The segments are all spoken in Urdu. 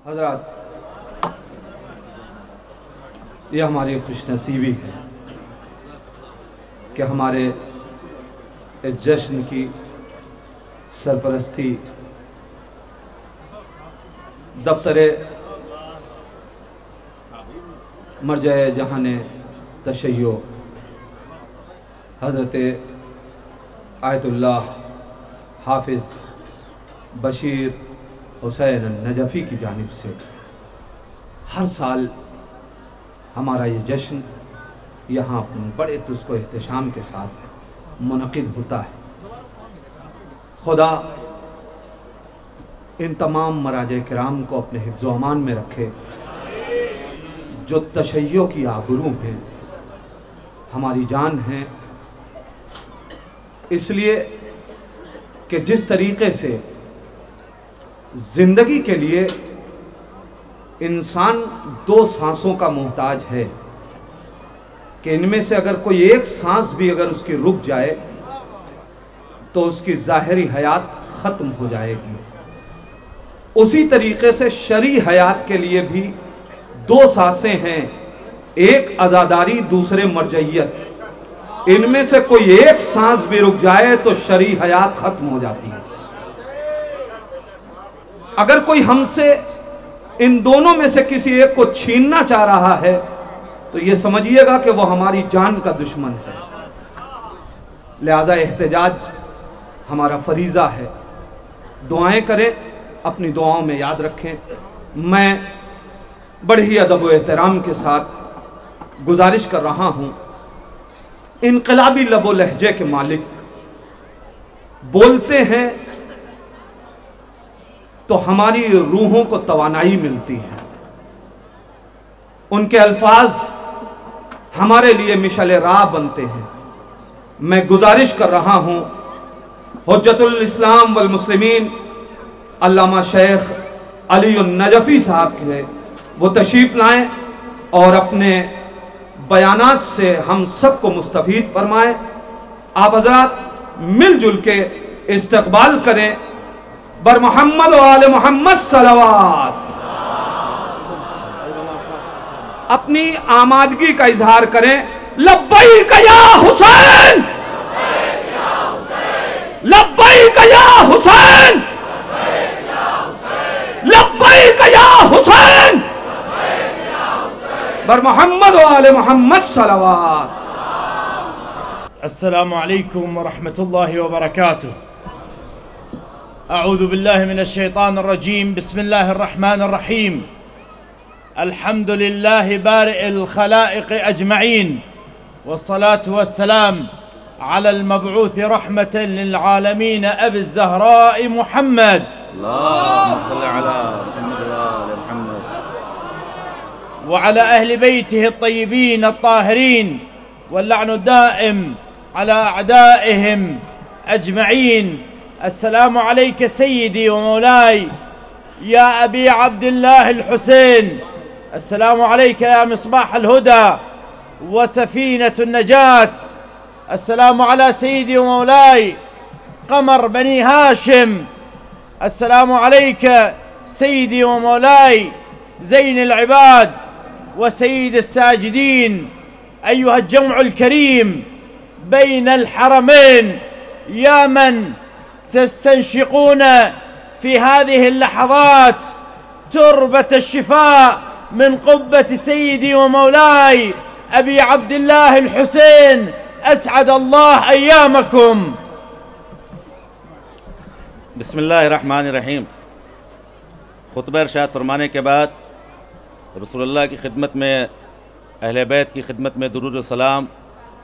حضرات، یہ ہماری خوش نصیبی ہے کہ ہمارے اس جشن کی سرپرستی دفتر مرجع جہان تشیع حضرت آیت اللہ حافظ بشیر حسین النجفی کی جانب سے ہر سال ہمارا یہ جشن یہاں بڑے تسک و احتشام کے ساتھ منعقد ہوتا ہے۔ خدا ان تمام مراجع کرام کو اپنے حفظ و امان میں رکھے جو تشیع کی آبرو ہیں، ہماری جان ہیں، اس لیے کہ جس طریقے سے زندگی کے لیے انسان دو سانسوں کا محتاج ہے کہ ان میں سے اگر کوئی ایک سانس بھی اگر اس کی رک جائے تو اس کی ظاہری حیات ختم ہو جائے گی، اسی طریقے سے شرعی حیات کے لیے بھی دو سانسیں ہیں، ایک عزاداری دوسرے مرجعیت۔ ان میں سے کوئی ایک سانس بھی رک جائے تو شرعی حیات ختم ہو جاتی ہے۔ اگر کوئی ہم سے ان دونوں میں سے کسی ایک کو چھیننا چاہ رہا ہے تو یہ سمجھیے گا کہ وہ ہماری جان کا دشمن ہے۔ لہذا احتجاج ہمارا فریضہ ہے۔ دعائیں کریں، اپنی دعاؤں میں یاد رکھیں۔ میں بڑے ہی ادب و احترام کے ساتھ گزارش کر رہا ہوں، انقلابی لب و لہجے کے مالک بولتے ہیں تو ہماری روحوں کو توانائی ملتی ہے، ان کے الفاظ ہمارے لیے مشعل راہ بنتے ہیں۔ میں گزارش کر رہا ہوں حجت الاسلام والمسلمین علامہ شیخ علی النجفی صاحب کے وہ تشریف لائیں اور اپنے بیانات سے ہم سب کو مستفید فرمائیں۔ آپ حضرات مل جل کے استقبال کریں۔ بر محمد و آل محمد صلوات۔ اپنی آمادگی کا اظہار کریں۔ لبیک یا حسین، لبیک یا حسین، لبیک یا حسین، بر محمد و آل محمد صلوات۔ السلام علیکم ورحمۃ اللہ وبرکاتہ۔ اعوذ باللہ من الشیطان الرجیم، بسم اللہ الرحمن الرحیم۔ الحمد للہ بارئ الخلائق اجمعین، والصلاة والسلام على المبعوث رحمة للعالمين أبي الزهراء محمد، اللهم صل على محمد وآل محمد، وعلى أهل بيته الطيبين الطاهرين، واللعن الدائم على أعدائهم أجمعين۔ السلام عليك سيدي ومولاي يا أبي عبد الله الحسين، السلام عليك يا مصباح الهدى وسفينة النجاة، السلام على سيدي ومولاي قمر بني هاشم، السلام عليك سيدي ومولاي زين العباد وسيد الساجدين، أيها الجمع الكريم بين الحرمين، يا من تستنشقون في هذه اللحظات تربة الشفاء من قبة سيدي ومولاي أبي عبد الله الحسين، أسعد الله أيامكم۔ بسم اللہ الرحمن الرحیم۔ خطبہ ارشاد فرمانے کے بعد رسول اللہ کی خدمت میں، اہل بیت کی خدمت میں درود و سلام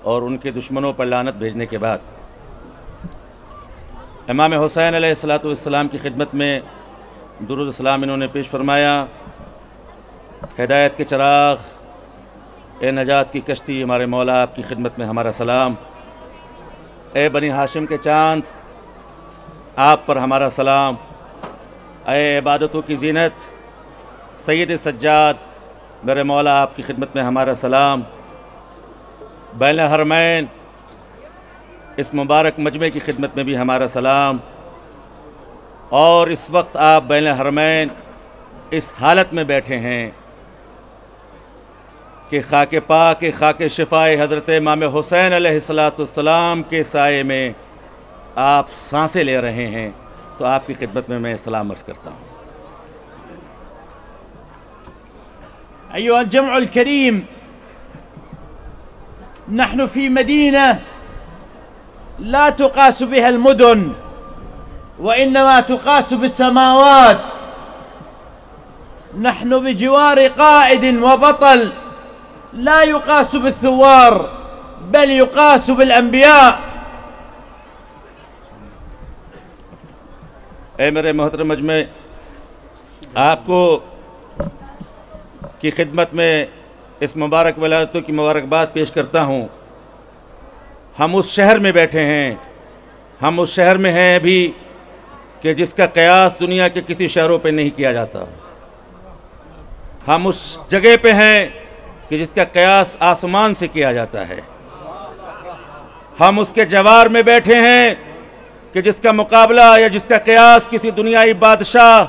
اور ان کے دشمنوں پر لعنت بھیجنے کے بعد امام حسین علیہ السلام کی خدمت میں درود و سلام انہوں نے پیش فرمایا۔ ہدایت کے چراغ، اے نجات کی کشتی، ہمارے مولا آپ کی خدمت میں ہمارا سلام۔ اے بنی ہاشم کے چاند، آپ پر ہمارا سلام۔ اے عبادتوں کی زینت، سید سجاد، میرے مولا آپ کی خدمت میں ہمارا سلام۔ بین الحرمین، اس مبارک مجمع کی خدمت میں بھی ہمارا سلام۔ اور اس وقت آپ بین الحرمین اس حالت میں بیٹھے ہیں کہ خاک پاک خاک شفائے حضرت امام حسین علیہ السلام کے سائے میں آپ سانسیں لے رہے ہیں، تو آپ کی خدمت میں سلام عرض کرتا ہوں۔ أيها الجمع الكريم، نحن في مدينة لا تقاس بها المدن، وإنما تقاس بالسماوات. نحن بجوار قائد وبطل لا يقاس بالثوار بل يقاس بالأنبياء. اے میرے محترم مجمع، آپ کو کی خدمت میں اس مبارک ولادتوں کی مبارکباد پیش کرتا ہوں۔ ہم اس شہر میں بیٹھے ہیں، ہم اس شہر میں ہیں ابھی کہ جس کا قیاس دنیا کے کسی شہروں پہ نہیں کیا جاتا۔ ہم اس جگہ پہ ہیں کہ جس کا قیاس آسمان سے کیا جاتا ہے۔ ہم اس کے جوار میں بیٹھے ہیں کہ جس کا مقابلہ یا جس کا قیاس کسی دنیائی بادشاہ،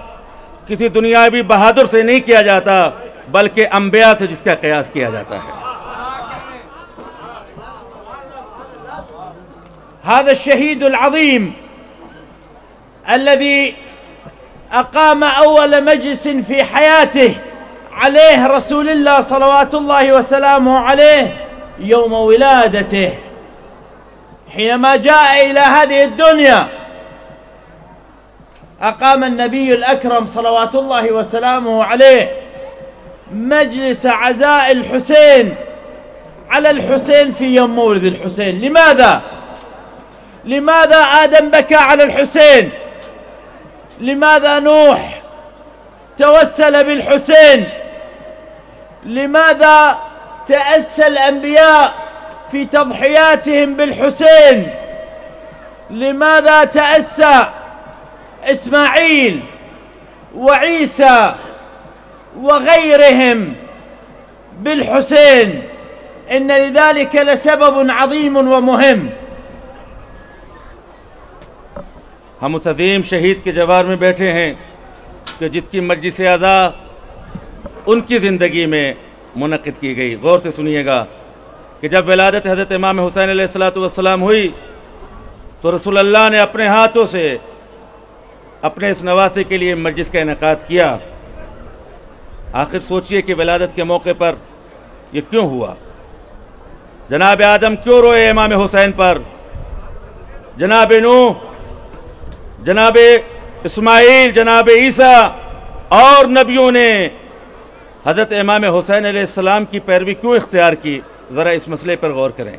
کسی دنیاوی بہادر سے نہیں کیا جاتا، بلکہ انبیاء سے جس کا قیاس کیا جاتا ہے۔ هذا الشهيد العظيم الذي أقام أول مجلس في حياته عليه رسول الله صلوات الله وسلامه عليه يوم ولادته، حينما جاء إلى هذه الدنيا أقام النبي الأكرم صلوات الله وسلامه عليه مجلس عزاء الحسين على الحسين في يوم مولد الحسين. لماذا آدم بكى على الحسين؟ لماذا نوح توسل بالحسين؟ لماذا تأسى الأنبياء في تضحياتهم بالحسين؟ لماذا تأسى إسماعيل وعيسى وغيرهم بالحسين؟ إن لذلك لسبب عظيم ومهم. ہم اس عظیم شہید کے جوار میں بیٹھے ہیں کہ جس کی مجلس عزا ان کی زندگی میں منعقد کی گئی۔ غور سے سنیے گا کہ جب ولادت حضرت امام حسین علیہ السلام ہوئی تو رسول اللہ نے اپنے ہاتھوں سے اپنے اس نواسے کے لیے مجلس کا انعقاد کیا۔ آخر سوچئے کہ ولادت کے موقع پر یہ کیوں ہوا؟ جناب آدم کیوں روئے امام حسین پر؟ جناب نوح، جناب اسماعیل، جناب عیسیٰ اور نبیوں نے حضرت امام حسین علیہ السلام کی پیروی کیوں اختیار کی؟ ذرا اس مسئلے پر غور کریں۔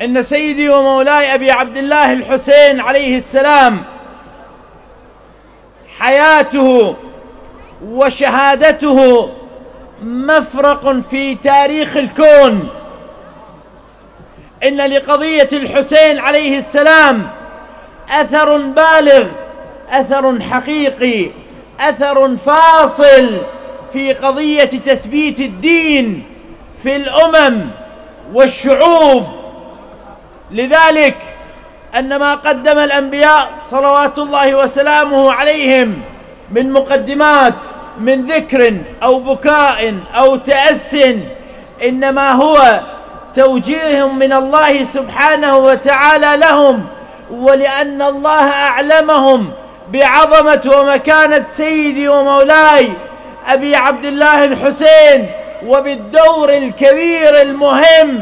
إن سيدي ومولاي أبي عبد الله الحسين عليه السلام حياته وشهادته مفرق في تاريخ الكون. إن لقضية الحسين عليه السلام أثر بالغ، أثر حقيقي، أثر فاصل في قضية تثبيت الدين في الأمم والشعوب. لذلك أن ما قدم الأنبياء صلوات الله وسلامه عليهم من مقدمات، من ذكر أو بكاء أو تأس، إنما هو توجيه من الله سبحانه وتعالى لهم، ولأن الله أعلمهم بعظمة ومكانة سيدي ومولاي أبي عبد الله الحسين، وبالدور الكبير المهم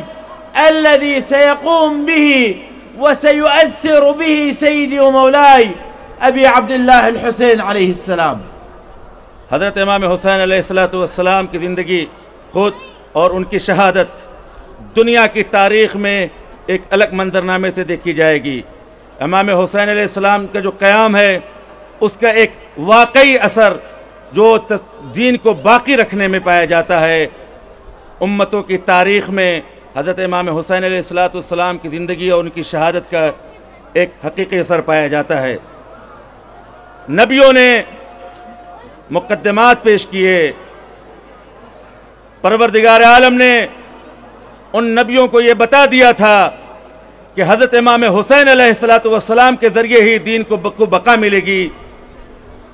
الذي سيقوم به وسيؤثر به سيدي ومولاي أبي عبد الله الحسين عليه السلام. حضرت امام حسین علیہ السلام کی زندگی خود اور ان کی شہادت دنیا کی تاریخ میں ایک الگ منظرنامے سے دیکھی جائے گی۔ امام حسین علیہ السلام کا جو قیام ہے اس کا ایک واقعی اثر جو دین کو باقی رکھنے میں پایا جاتا ہے، امتوں کی تاریخ میں حضرت امام حسین علیہ السلام کی زندگی اور ان کی شہادت کا ایک حقیقی اثر پایا جاتا ہے۔ نبیوں نے مقدمات پیش کیے، پروردگار عالم نے ان نبیوں کو یہ بتا دیا تھا کہ حضرت امام حسین علیہ السلام کے ذریعے ہی دین کو بقا ملے گی۔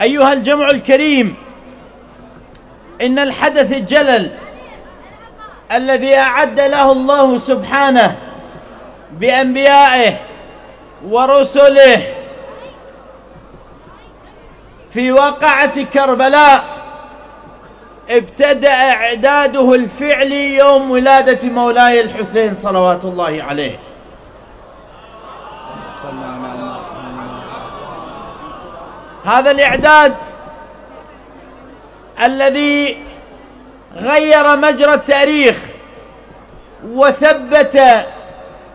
أيها الجمع الكريم، إن الحدث الجلل الذي أعد له الله سبحانه بأنبيائه ورسله في واقعة كربلاء ابتدأ إعداده الفعلي يوم ولادة مولاي الحسين صلوات الله عليه. هذا الإعداد الذي غير مجرى التاريخ وثبت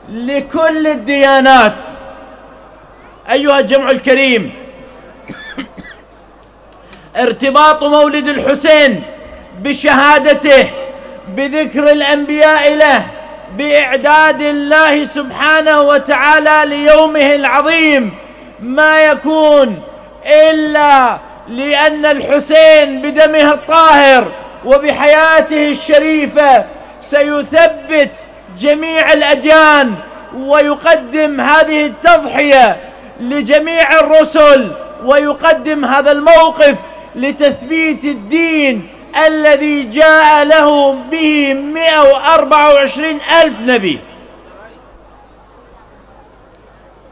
لكل الديانات. أيها الجمع الكريم، ارتباط مولد الحسين بشهادته، بذكر الأنبياء له، بإعداد الله سبحانه وتعالى ليومه العظيم، ما يكون إلا لأن الحسين بدمه الطاهر وبحياته الشريفة سيثبت جميع الأديان ويقدم هذه التضحية لجميع الرسل، ويقدم هذا الموقف لتثبيت الدين الذي جاء له به 124,000 نبي.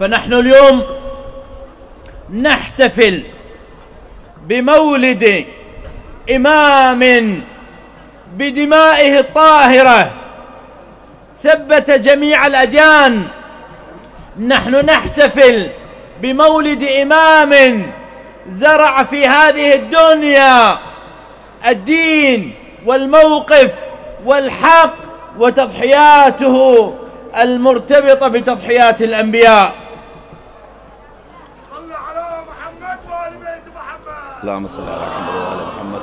فنحن اليوم نحتفل بمولد إمام بدمائه الطاهرة ثبت جميع الأديان. نحن نحتفل بمولد إمام زرع في هذه الدنيا الدين والموقف والحق وتضحياته المرتبطة بتضحيات الأنبياء. صل على محمد وآل بيت محمد. اللهم صل على محمد وآل محمد.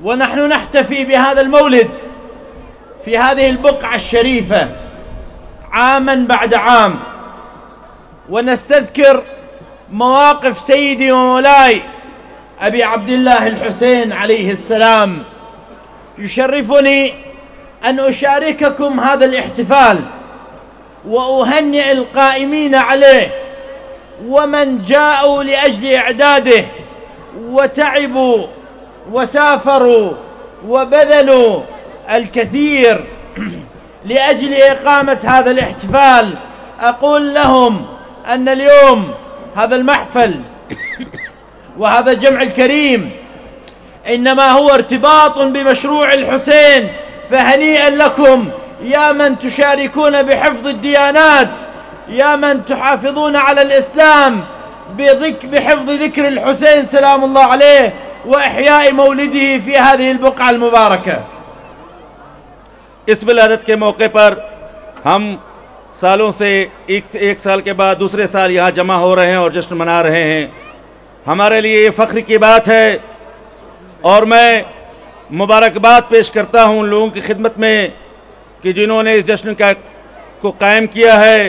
ونحن نحتفي بهذا المولد في هذه البقعة الشريفة عاما بعد عام، ونستذكر مواقف سيدي ومولاي أبي عبد الله الحسين عليه السلام. يشرفني أن أشارككم هذا الاحتفال وأهنئ القائمين عليه ومن جاءوا لأجل إعداده وتعبوا وسافروا وبذلوا الكثير لأجل إقامة هذا الاحتفال. أقول لهم أن اليوم هذا المحفل وهذا الجمع الكريم إنما هو ارتباط بمشروع الحسين، فهنيئا لكم يا من تشاركون بحفظ الديانات، يا من تحافظون على الإسلام، بحفظ ذكر الحسين سلام الله عليه وإحياء مولده في هذه البقعة المباركة. اس ولادت کے موقع پر ہم سالوں سے ایک سال کے بعد دوسرے سال یہاں جمع ہو رہے ہیں اور جشن منا رہے ہیں. ہمارے لیے یہ فخر کی بات ہے اور میں مبارکباد پیش کرتا ہوں ان لوگوں کی خدمت میں کہ جنہوں نے اس جشن کو قائم کیا ہے،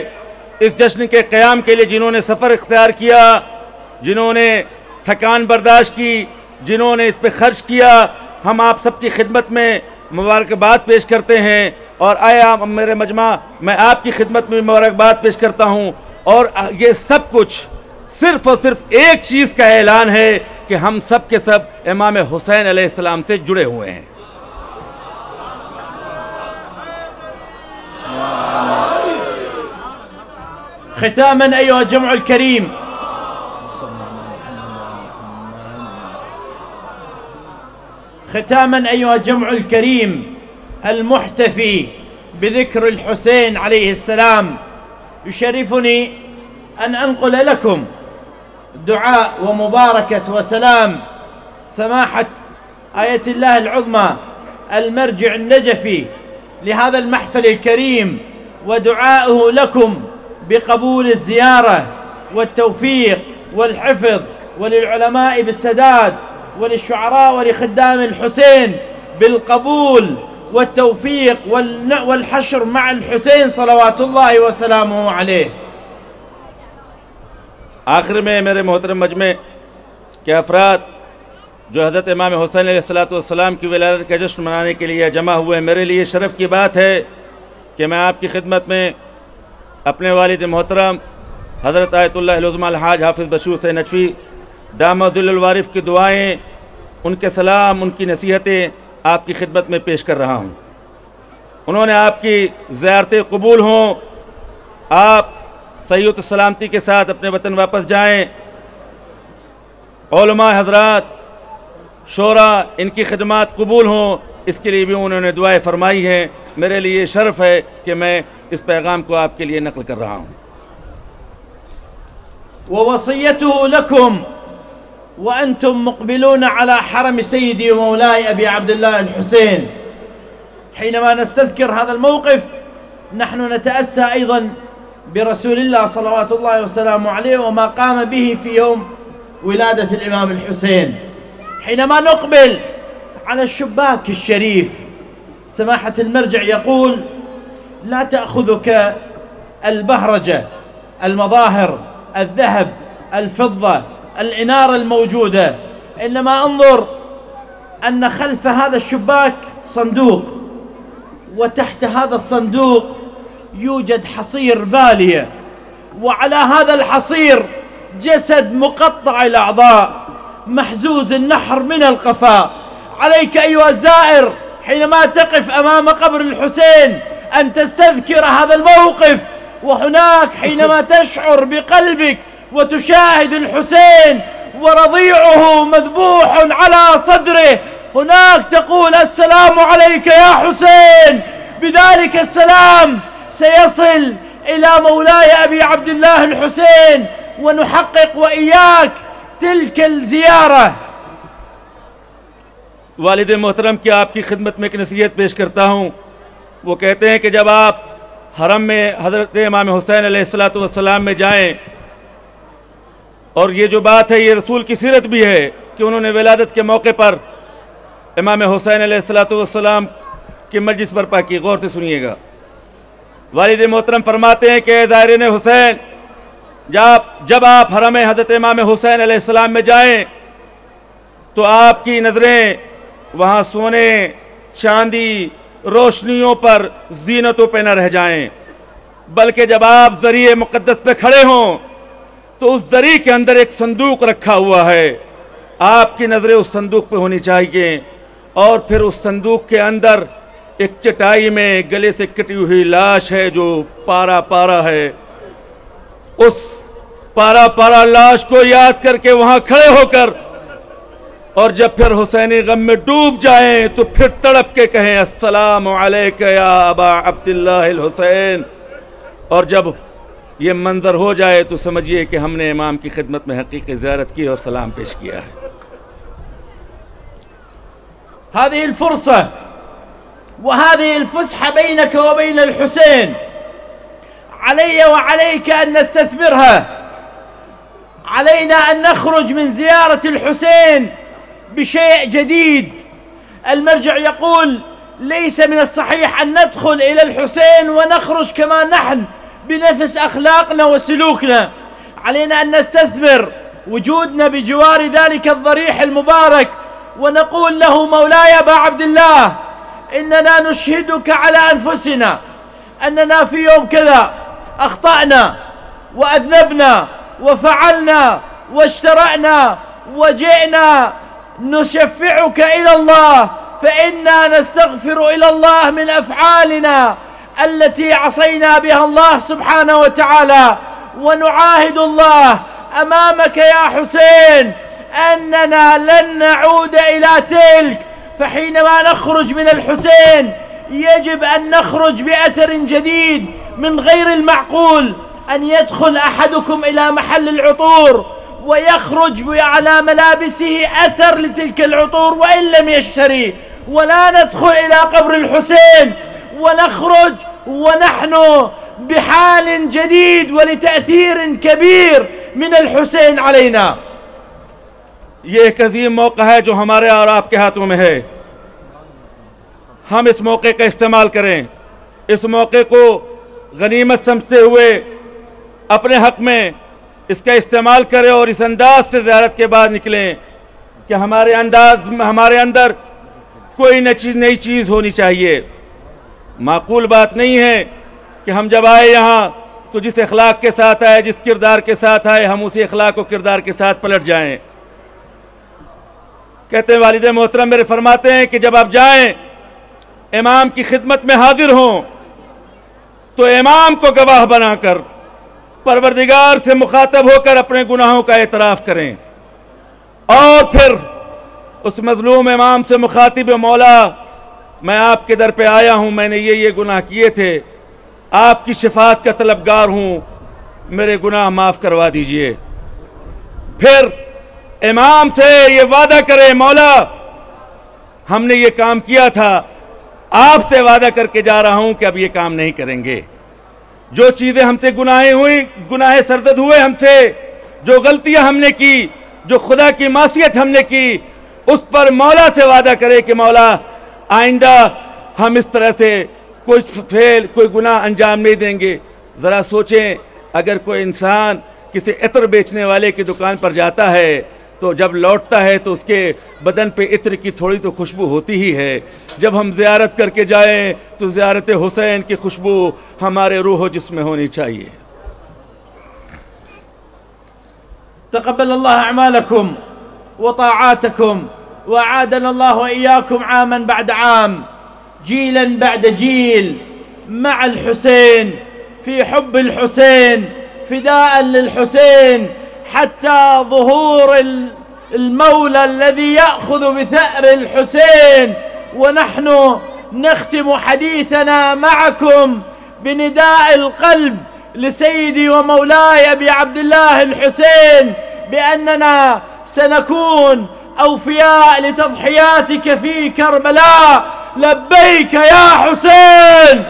اس جشن کے قیام کے لیے جنہوں نے سفر اختیار کیا، جنہوں نے تھکان برداشت کی، جنہوں نے اس پہ خرچ کیا. ہم آپ سب کی خدمت میں مبارکباد پیش کرتے ہیں اور آیا میرے مجمع میں آپ کی خدمت میں مبارکباد پیش کرتا ہوں. اور یہ سب کچھ صرف اور صرف ایک چیز کا اعلان ہے کہ ہم سب کے سب امام حسین علیہ السلام سے جڑے ہوئے ہیں. ختاما أيها الجمع الكريم، ختاما أيها الجمع الكريم المحتفي بذكر الحسين عليه السلام، يشرفني أن أنقل لكم دعاء ومباركة وسلام سماحة آية الله العظمى المرجع النجفي لهذا المحفل الكريم، ودعاؤه لكم بقبول الزيارة والتوفيق والحفظ، وللعلماء بالسداد، وللشعراء ولخدام الحسين بالقبول والتوفيق والحشر مع الحسين صلوات الله وسلامه عليه. آخر میں میرے محترم مجمع کے افراد جو حضرت امام حسین علیہ السلام کی ولادت کا جشن منانے کے لیے جمع ہوئے ہیں، میرے لیے شرف کی بات ہے کہ میں آپ کی خدمت میں اپنے والد محترم حضرت آیت اللہ العظمیٰ الحاج حافظ بشیر حسین نجفی دامت الوارف کی دعائیں، ان کے سلام، ان کی نصیحتیں آپ کی خدمت میں پیش کر رہا ہوں. انہوں نے آپ کی زیارتیں قبول ہوں، آپ صحیح و سلامتی کے ساتھ اپنے وطن واپس جائیں. علماء حضرات، شورا، ان کی خدمات قبول ہوں، اس کے لیے بھی انہوں نے دعائیں فرمائی ہیں. میرے لیے شرف ہے کہ میں اس پیغام کو آپ کے لیے نقل کر رہا ہوں. ووصيته لكم وأنتم مقبلون على حرم سيدي ومولاي أبي عبد الله الحسين. حينما نستذكر هذا الموقف نحن نتأسى أيضا برسول الله صلوات الله وسلامه عليه وما قام به في يوم ولادة الإمام الحسين. حينما نقبل على الشباك الشريف سماحة المرجع يقول: لا تأخذك البهرجة، المظاهر، الذهب، الفضة، الإنارة الموجودة، إنما انظر أن خلف هذا الشباك صندوق، وتحت هذا الصندوق يوجد حصير بالية، وعلى هذا الحصير جسد مقطع الأعضاء محزوز النحر من القفاء. عليك أيها الزائر حينما تقف أمام قبر الحسين أن تستذكر هذا الموقف، وهناك حينما تشعر بقلبك وتشاهد الحسين ورضيعه مذبوح على صدره، هناك تقول: السلام عليك يا حسين. بذلك السلام سيصل إلى مولاي أبي عبد الله الحسين ونحقق وإياك تلك الزيارة. والد محترم کی آپ کی خدمت میں ایک نصیحت پیش کرتا ہوں. وہ کہتے ہیں کہ جب آپ حرم میں حضرت امام حسین علیہ السلام میں جائیں، اور یہ جو بات ہے یہ رسول کی سیرت بھی ہے کہ انہوں نے ولادت کے موقع پر امام حسین علیہ السلام کی مجلس برپا کی. غور سے سنیے گا. والد محترم فرماتے ہیں کہ اے زائرین حسین، جب آپ حرم حضرت امام حسین علیہ السلام میں جائیں تو آپ کی نظریں وہاں سونے، چاندی، روشنیوں پر، زینتوں پہ نہ رہ جائیں، بلکہ جب آپ ذریعہ مقدس پہ کھڑے ہوں تو اس ذریعہ کے اندر ایک صندوق رکھا ہوا ہے. آپ کی نظریں اس صندوق پہ ہونی چاہیے، اور پھر اس صندوق کے اندر ایک چٹائی میں گلے سے کٹی ہوئی لاش ہے جو پارا پارا ہے. اس پارا پارا لاش کو یاد کر کے وہاں کھڑے ہو کر، اور جب پھر حسینی غم میں ڈوب جائیں تو پھر تڑپ کے کہیں: السلام علیک یا ابا عبداللہ الحسین. اور جب یہ منظر ہو جائے تو سمجھیے کہ ہم نے امام کی خدمت میں حقیقی زیارت کی اور سلام پیش کیا ہے. هذه الفرصة وهذه الفسحة بينك وبين الحسين علي وعليك أن نستثمرها. علينا أن نخرج من زيارة الحسين بشيء جديد. المرجع يقول ليس من الصحيح أن ندخل إلى الحسين ونخرج كما نحن بنفس أخلاقنا وسلوكنا. علينا أن نستثمر وجودنا بجوار ذلك الضريح المبارك ونقول له مولاي أبا عبد الله إننا نشهدك على أنفسنا أننا في يوم كذا أخطأنا وأذنبنا وفعلنا واشترأنا وجئنا نشفعك إلى الله، فإنا نستغفر إلى الله من أفعالنا التي عصينا بها الله سبحانه وتعالى، ونعاهد الله أمامك يا حسين أننا لن نعود إلى تلك. فحينما نخرج من الحسين يجب أن نخرج بأثر جديد. من غير المعقول أن يدخل أحدكم إلى محل العطور ويخرج على ملابسه أثر لتلك العطور وإن لم يشتري، ولا ندخل إلى قبر الحسين ونخرج ونحن بحال جديد ولتأثير كبير من الحسين علينا. یہ ایک عظیم موقع ہے جو ہمارے اور آپ کے ہاتھوں میں ہے. ہم اس موقع کا استعمال کریں، اس موقع کو غنیمت سمجھتے ہوئے اپنے حق میں اس کا استعمال کریں اور اس انداز سے زیارت کے بعد نکلیں کہ ہمارے اندر کوئی نئی چیز ہونی چاہیے. معقول بات نہیں ہے کہ ہم جب آئے یہاں تو جس اخلاق کے ساتھ آئے، جس کردار کے ساتھ آئے، ہم اسی اخلاق و کردار کے ساتھ پلٹ جائیں. کہتے ہیں والد محترم میرے فرماتے ہیں کہ جب آپ جائیں امام کی خدمت میں حاضر ہوں تو امام کو گواہ بنا کر پروردگار سے مخاطب ہو کر اپنے گناہوں کا اعتراف کریں، اور پھر اس مظلوم امام سے مخاطب مولا میں آپ کے در پہ آیا ہوں، میں نے یہ گناہ کیے تھے، آپ کی شفاعت کا طلبگار ہوں، میرے گناہ معاف کروا دیجئے. پھر امام سے یہ وعدہ کرے مولا ہم نے یہ کام کیا تھا، آپ سے وعدہ کر کے جا رہا ہوں کہ اب یہ کام نہیں کریں گے. جو چیزیں ہم سے گناہ سرزد ہوئے ہم سے، جو غلطیاں ہم نے کی، جو خدا کی معصیت ہم نے کی، اس پر مولا سے وعدہ کرے کہ مولا آئندہ ہم اس طرح سے کوئی گناہ انجام نہیں دیں گے. ذرا سوچیں اگر کوئی انسان کسی عطر بیچنے والے کی دکان پر جاتا ہے تو جب لوٹتا ہے تو اس کے بدن پہ عطر کی تھوڑی تو خوشبو ہوتی ہی ہے. جب ہم زیارت کر کے جائیں تو زیارت حسین کی خوشبو ہمارے روح و جسم میں ہونی چاہیے. تقبل الله أعمالكم وطاعاتكم وعادنا الله وإياكم عاما بعد عام، جيلا بعد جيل مع الحسين، في حب الحسين، فداء للحسين، حتى ظهور المولى الذي يأخذ بثأر الحسين. ونحن نختم حديثنا معكم بنداء القلب لسيدي ومولاي أبي عبد الله الحسين بأننا سنكون أوفياء لتضحياتك في كربلاء. لبيك يا حسين،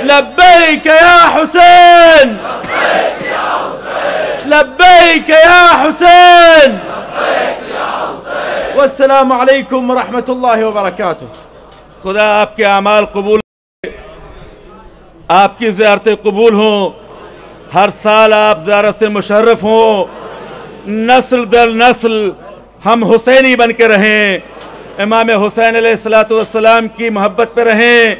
لبيك يا حسين، لبيك يا حسين. والسلام عليكم ورحمة الله وبركاته. خدا آپ کے اعمال قبول، آپ کی زیارتیں قبول ہوں، ہر سال آپ زیارت سے مشرف ہوں، نسل در نسل ہم حسینی بن کے رہیں، امام حسین علیہ السلام کی محبت پہ رہیں،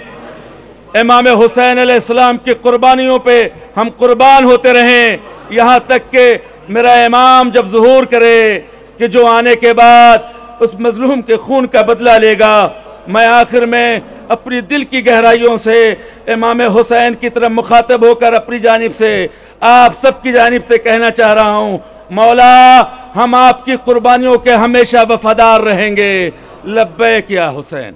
امام حسین علیہ السلام کی قربانیوں پہ ہم قربان ہوتے رہیں، یہاں تک کہ میرا امام جب ظہور کرے کہ جو آنے کے بعد اس مظلوم کے خون کا بدلہ لے گا. میں آخر میں اپنی دل کی گہرائیوں سے امام حسین کی طرف مخاطب ہو کر اپنی جانب سے آپ سب کی جانب سے کہنا چاہ رہا ہوں، مولا ہم آپ کی قربانیوں کے ہمیشہ وفادار رہیں گے. لبیک یا حسین.